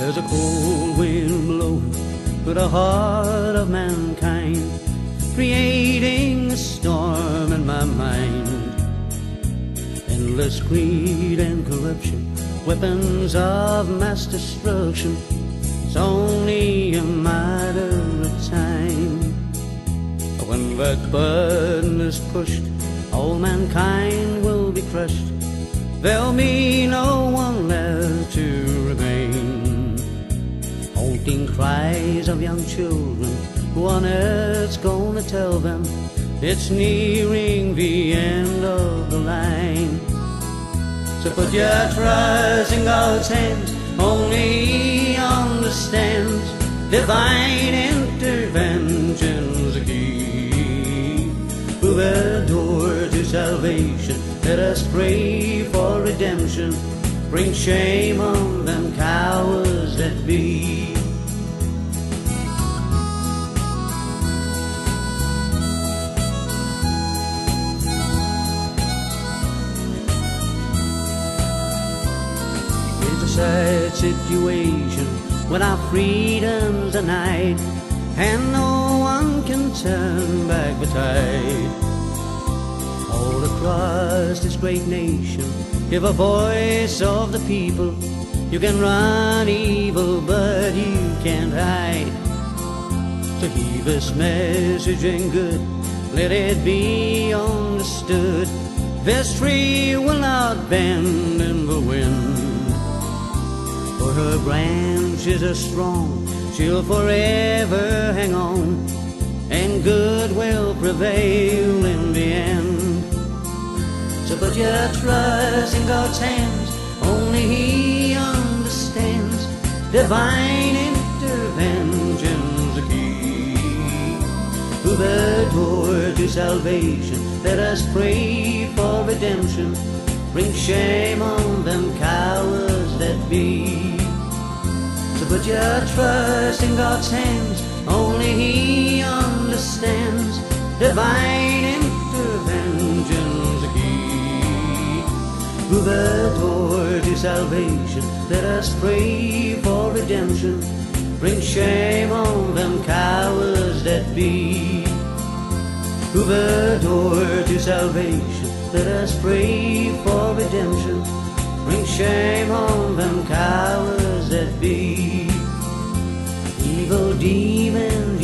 There's a cold wind blowing through the heart of mankind, creating a storm in my mind. Endless greed and corruption, weapons of mass destruction. It's only a matter of time. When that button is pushed, all mankind will be crushed. There'll be no one left to remain. Haunting cries of young children, who on earth's gonna tell them it's nearing the end of the line. So put your trust in God's hands, only He understands. Divine intervention's the key. Move the door to salvation, let us pray for redemption. Bring shame on them cowards that be. It's a sad situation when our freedom's denied, and no one can turn back the tide. All across this great nation, give a voice of the people. You can run evil, but you can't hide. So hear this message and good, let it be understood. This tree will not bend in the wind, for her branches are strong, she'll forever hang on, and good will prevail in the end. So put your trust in God's hands, only He understands. Divine intervention's the key. Through the door to salvation, let us pray for redemption. Bring shame on them cowards that be. So put your trust in God's hands, only He understands. Divine intervention's the key. Through the door to salvation, let us pray for redemption. Bring shame on them cowards that be. Through the door to salvation, let us pray for redemption. Bring shame on them cowards that be. Evil demons